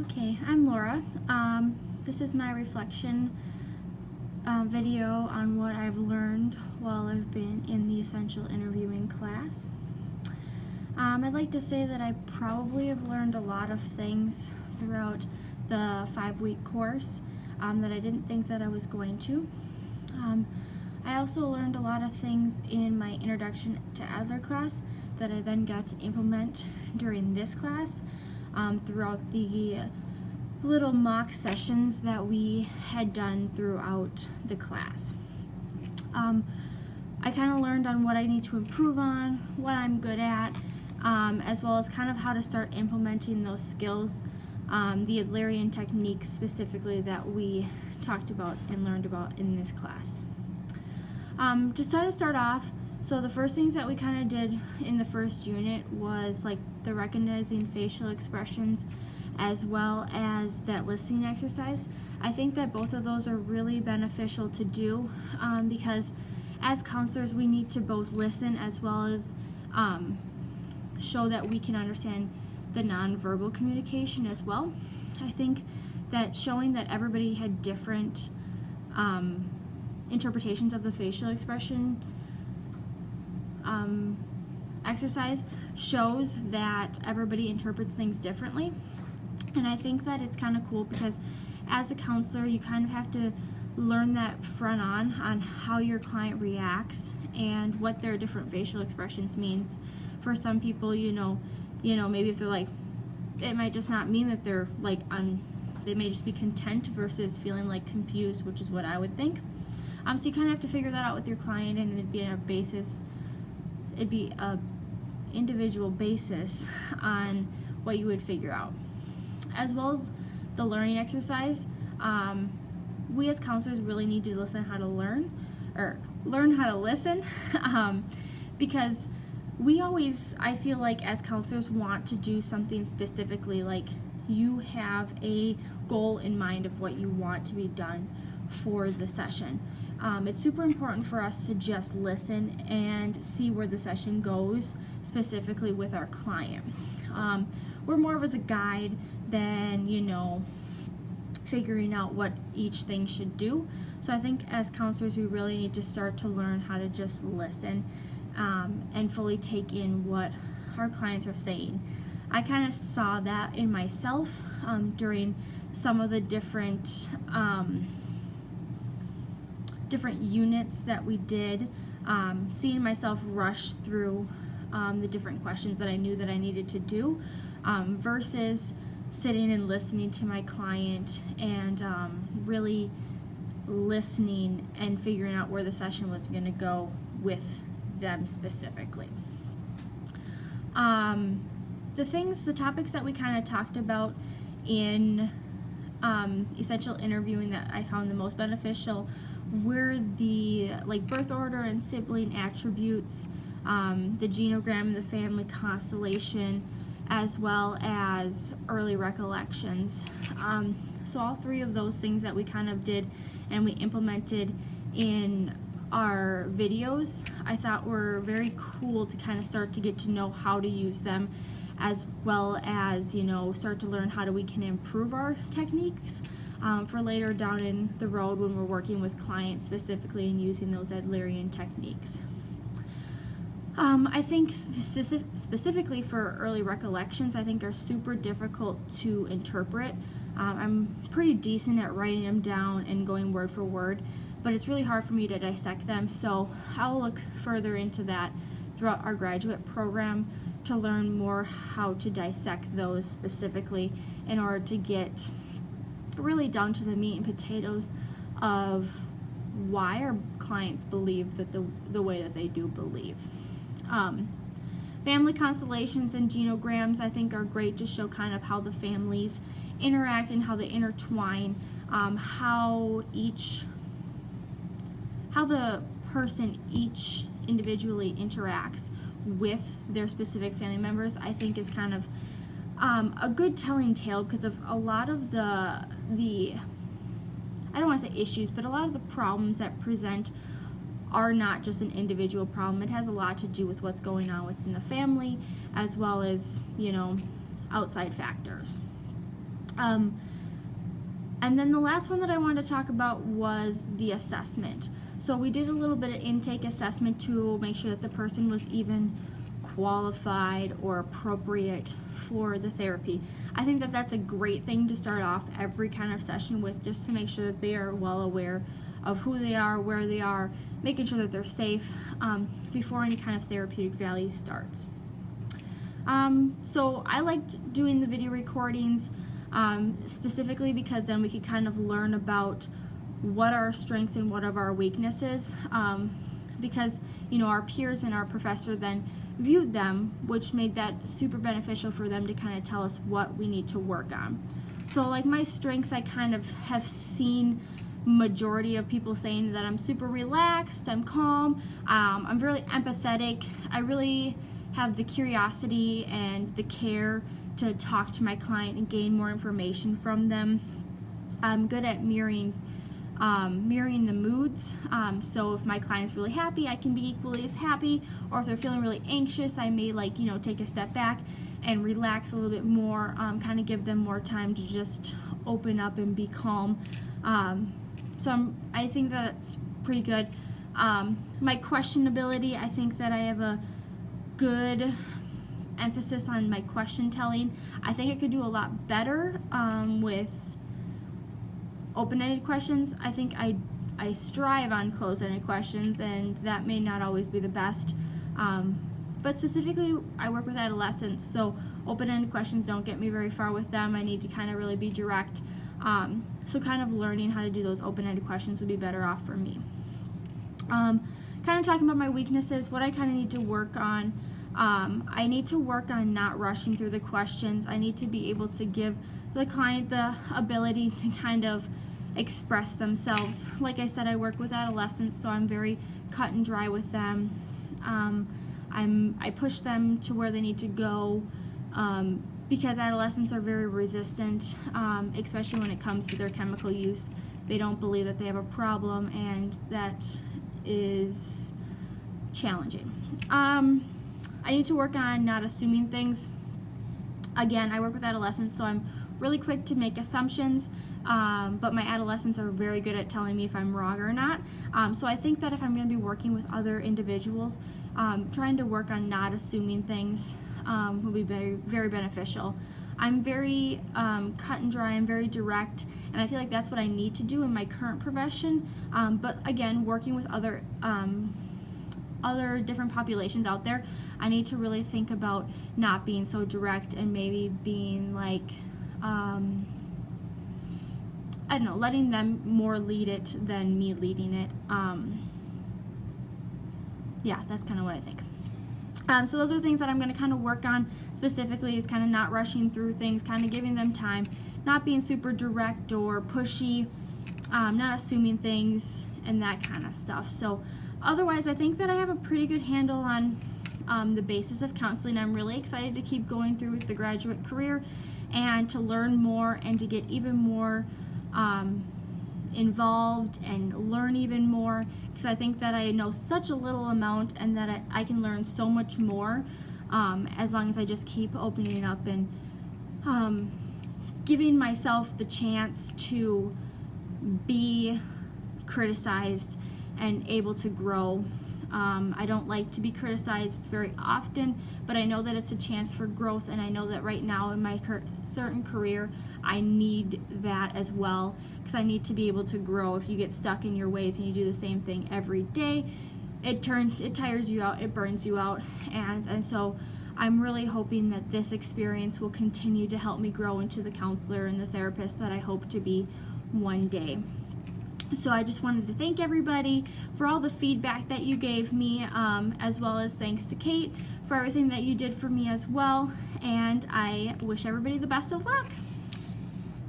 Okay, I'm Laura. This is my reflection video on what I've learned while I've been in the Essential Interviewing class. I'd like to say that I probably have learned a lot of things throughout the 5-week course that I didn't think that I was going to. I also learned a lot of things in my Introduction to Adler class that I then got to implement during this class. Throughout the little mock sessions that we had done throughout the class. I kind of learned on what I need to improve on, what I'm good at, as well as kind of how to start implementing those skills, the Adlerian techniques specifically that we talked about and learned about in this class. Just to start off, so the first things that we kind of did in the first unit was like the recognizing facial expressions as well as that listening exercise. I think that both of those are really beneficial to do because as counselors we need to both listen as well as show that we can understand the nonverbal communication as well. I think that showing that everybody had different interpretations of the facial expression exercise shows that everybody interprets things differently, and I think that it's kind of cool because as a counselor you kind of have to learn that front on how your client reacts and what their different facial expressions means. For some people, maybe if they're like, it might just not mean that they're like they may just be content versus feeling like confused, which is what I would think. So you kind of have to figure that out with your client, and it'd be a individual basis on what you would figure out. As well as the learning exercise, we as counselors really need to learn how to listen, because we always, I feel like as counselors, want to do something specifically, like you have a goal in mind of what you want to be done for the session. It's super important for us to just listen and see where the session goes, specifically with our client. We're more of as a guide than, figuring out what each thing should do. So I think as counselors we really need to start to learn how to just listen and fully take in what our clients are saying. I kind of saw that in myself during some of the different units that we did, seeing myself rush through the different questions that I knew that I needed to do versus sitting and listening to my client and really listening and figuring out where the session was going to go with them specifically. The topics that we kind of talked about in essential interviewing that I found the most beneficial were the birth order and sibling attributes, the genogram and the family constellation, as well as early recollections. So all three of those things that we kind of did and we implemented in our videos, I thought were very cool to kind of start to get to know how to use them, as well as start to learn how we can improve our techniques for later down in the road when we're working with clients specifically and using those Adlerian techniques. I think specifically for early recollections, I think are super difficult to interpret. I'm pretty decent at writing them down and going word for word, but it's really hard for me to dissect them, so I'll look further into that throughout our graduate program to learn more how to dissect those specifically in order to get really down to the meat and potatoes of why our clients believe that the way that they do believe. Family constellations and genograms I think are great to show kind of how the families interact and how they intertwine, how the person each individually interacts with their specific family members, I think is kind of a good telling tale, because of a lot of the I don't want to say issues, but a lot of the problems that present are not just an individual problem. It has a lot to do with what's going on within the family, as well as outside factors. And then the last one that I wanted to talk about was the assessment. So we did a little bit of intake assessment to make sure that the person was even qualified or appropriate for the therapy. I think that that's a great thing to start off every kind of session with, just to make sure that they are well aware of who they are, where they are, making sure that they're safe before any kind of therapeutic value starts. So I liked doing the video recordings specifically because then we could kind of learn about what are our strengths and what are our weaknesses, because our peers and our professor then viewed them, which made that super beneficial for them to kind of tell us what we need to work on. So like my strengths, I kind of have seen majority of people saying that I'm super relaxed, I'm calm, I'm very empathetic, I really have the curiosity and the care to talk to my client and gain more information from them. I'm good at mirroring the moods, so if my client's really happy, I can be equally as happy, or if they're feeling really anxious, I may take a step back and relax a little bit more, kind of give them more time to just open up and be calm. So I think that's pretty good. My question ability, I think that I have a good emphasis on my question telling. I think I could do a lot better with open-ended questions. I think I strive on closed-ended questions, and that may not always be the best. But specifically, I work with adolescents, so open-ended questions don't get me very far with them. I need to kind of really be direct. So kind of learning how to do those open-ended questions would be better off for me. Kind of talking about my weaknesses, what I kind of need to work on. I need to work on not rushing through the questions. I need to be able to give the client the ability to kind of express themselves. Like I said, I work with adolescents, so I'm very cut and dry with them. I push them to where they need to go, because adolescents are very resistant, especially when it comes to their chemical use. They don't believe that they have a problem, and that is challenging. I need to work on not assuming things. Again, I work with adolescents, so I'm really quick to make assumptions, but my adolescents are very good at telling me if I'm wrong or not. So I think that if I'm going to be working with other individuals, trying to work on not assuming things will be very, very beneficial. I'm very cut and dry, I'm very direct, and I feel like that's what I need to do in my current profession. But again, working with other different populations out there, I need to really think about not being so direct and maybe being like, I don't know, letting them more lead it than me leading it. Yeah, that's kind of what I think. So those are things that I'm going to kind of work on specifically, is kind of not rushing through things, kind of giving them time, not being super direct or pushy, not assuming things, and that kind of stuff. So otherwise, I think that I have a pretty good handle on the basis of counseling. I'm really excited to keep going through with the graduate career and to learn more and to get even more involved and learn even more, because I think that I know such a little amount and that I can learn so much more as long as I just keep opening up and giving myself the chance to be criticized and able to grow. I don't like to be criticized very often, but I know that it's a chance for growth, and I know that right now in my certain career I need that as well, because I need to be able to grow. If you get stuck in your ways and you do the same thing every day, it tires you out, it burns you out, and so I'm really hoping that this experience will continue to help me grow into the counselor and the therapist that I hope to be one day. So I just wanted to thank everybody for all the feedback that you gave me, as well as thanks to Kate for everything that you did for me as well, and I wish everybody the best of luck.